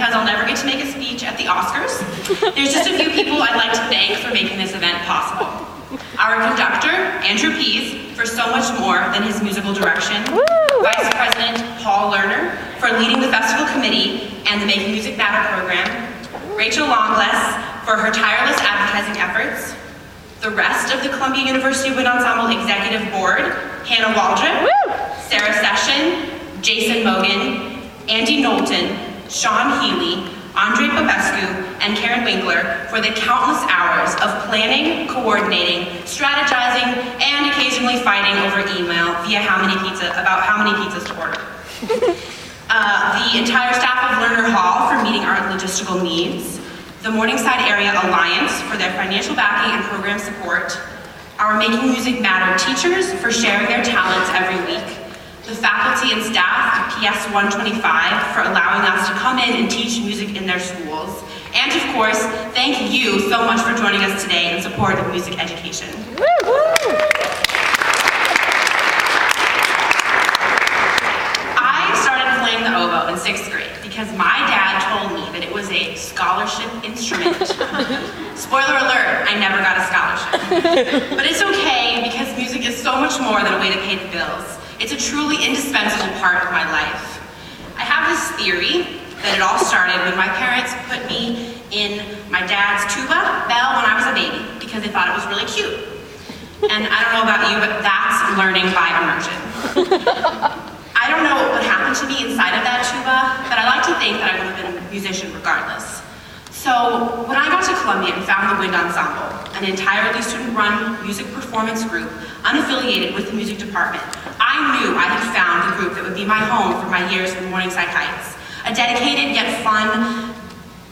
because I'll never get to make a speech at the Oscars. There's just a few people I'd like to thank for making this event possible. Our conductor, Andrew Pease, for so much more than his musical direction. Vice President Paul Lerner for leading the festival committee and the Make Music Matter program. Rachel Longless for her tireless advertising efforts. The rest of the Columbia University Wind Ensemble Executive Board, Hannah Waldrop, Sarah Session, Jason Mogan, Andy Knowlton, Sean Healy, Andre Popescu, and Karen Winkler for the countless hours of planning, coordinating, strategizing, and occasionally fighting over email via about how many pizzas to order. The entire staff of Lerner Hall for meeting our logistical needs, the Morningside Area Alliance for their financial backing and program support, our Making Music Matter teachers for sharing their talents every week, the faculty and staff at PS 125 for allowing us to come in and teach music in their schools, and of course, thank you so much for joining us today in support of music education. I started playing the oboe in 6th grade because my dad told me that it was a scholarship instrument. Spoiler alert, I never got a scholarship. But it's okay because music is so much more than a way to pay the bills. It's a truly indispensable part of my life. I have this theory that it all started when my parents put me in my dad's tuba bell when I was a baby because they thought it was really cute. And I don't know about you, but that's learning by immersion. I don't know what happened to me inside of that tuba, but I like to think that I would have been a musician regardless. So when I got to Columbia and found the Wind Ensemble, an entirely student-run music performance group unaffiliated with the music department, I knew I had found the group that would be my home for my years in Morningside Heights. A dedicated yet fun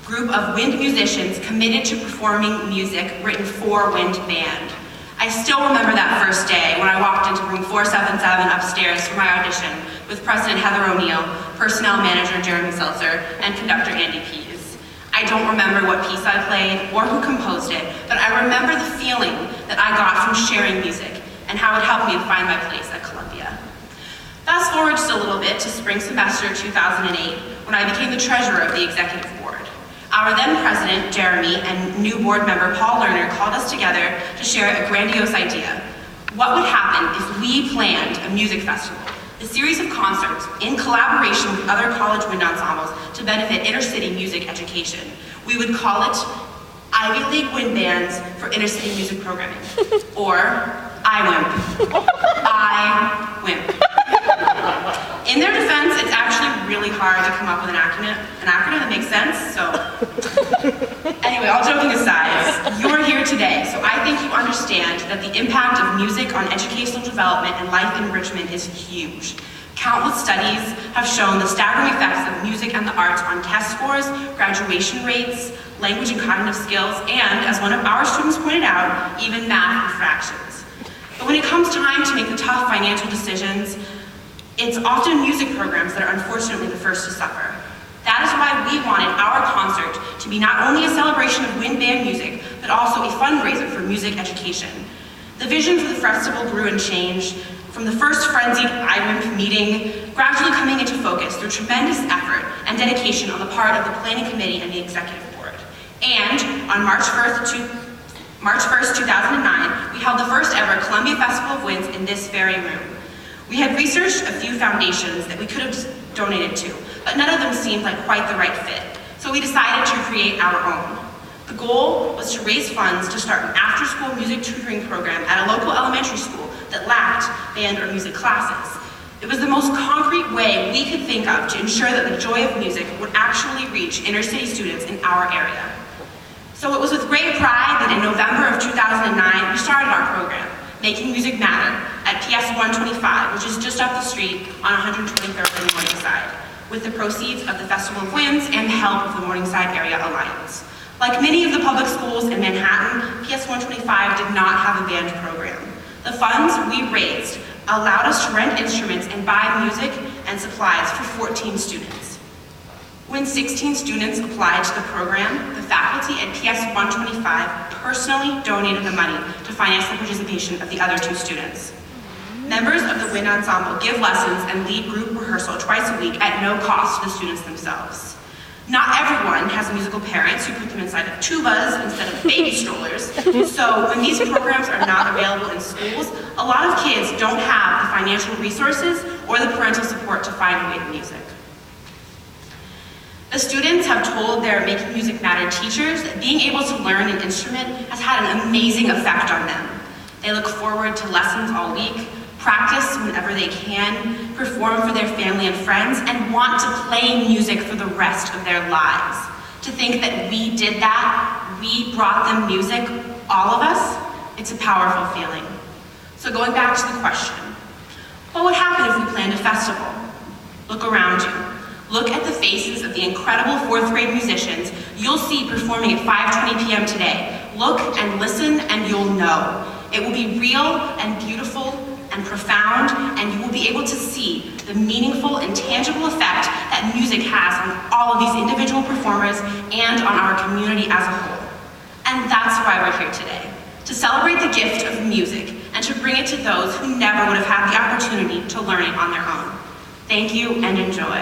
group of wind musicians committed to performing music written for wind band. I still remember that first day when I walked into room 477 upstairs for my audition with President Heather O'Neill, personnel manager Jeremy Seltzer, and conductor Andy Pease. I don't remember what piece I played or who composed it, but I remember the feeling that I got from sharing music and how it helped me to find my place at Columbia. Fast forward just a little bit to spring semester 2008, when I became the treasurer of the executive board. Our then president, Jeremy, and new board member, Paul Lerner, called us together to share a grandiose idea. What would happen if we planned a music festival, a series of concerts in collaboration with other college wind ensembles to benefit inner-city music education? We would call it Ivy League Wind Bands for Inner-City Music Programming, or IWIMP. IWIMP. In their defense, it's actually really hard to come up with an acronym that makes sense, so. Anyway, all joking aside, you're here today, so I think you understand that the impact of music on educational development and life enrichment is huge. Countless studies have shown the staggering effects of music and the arts on test scores, graduation rates, language and cognitive skills, and, as one of our students pointed out, even math and fractions. But when it comes time to make the tough financial decisions, it's often music programs that are unfortunately the first to suffer. That is why we wanted our concert to be not only a celebration of wind band music, but also a fundraiser for music education. The vision for the festival grew and changed, from the first frenzied IWIMP meeting, gradually coming into focus through tremendous effort and dedication on the part of the planning committee and the executive board. And on March 1st, 2009, we held the first ever Columbia Festival of Winds in this very room. We had researched a few foundations that we could have donated to, but none of them seemed like quite the right fit. So we decided to create our own. The goal was to raise funds to start an after-school music tutoring program at a local elementary school that lacked band or music classes. It was the most concrete way we could think of to ensure that the joy of music would actually reach inner-city students in our area. So it was with great pride that in November of 2009, we started our program, Making Music Matter, at PS 125, which is just up the street on 123rd in Morningside, with the proceeds of the Festival of Winds and the help of the Morningside Area Alliance. Like many of the public schools in Manhattan, PS 125 did not have a band program. The funds we raised allowed us to rent instruments and buy music and supplies for 14 students. When 16 students applied to the program, the faculty at PS 125 personally donated the money to finance the participation of the other 2 students. Members of the wind ensemble give lessons and lead group rehearsal twice a week at no cost to the students themselves. Not everyone has musical parents who put them inside of tubas instead of baby strollers. So when these programs are not available in schools, a lot of kids don't have the financial resources or the parental support to find a way to music. The students have told their Making Music Matter teachers that being able to learn an instrument has had an amazing effect on them. They look forward to lessons all week, practice whenever they can, perform for their family and friends, and want to play music for the rest of their lives. To think that we did that, we brought them music, all of us, it's a powerful feeling. So going back to the question, what would happen if we planned a festival? Look around you. Look at the faces of the incredible 4th grade musicians you'll see performing at 5:20 p.m. today. Look and listen and you'll know. It will be real and beautiful and profound, and you will be able to see the meaningful and tangible effect that music has on all of these individual performers and on our community as a whole. And that's why we're here today, to celebrate the gift of music and to bring it to those who never would have had the opportunity to learn it on their own. Thank you and enjoy.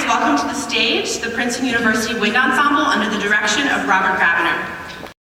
Welcome to the stage, the Princeton University Wind Ensemble under the direction of Robert Grabiner.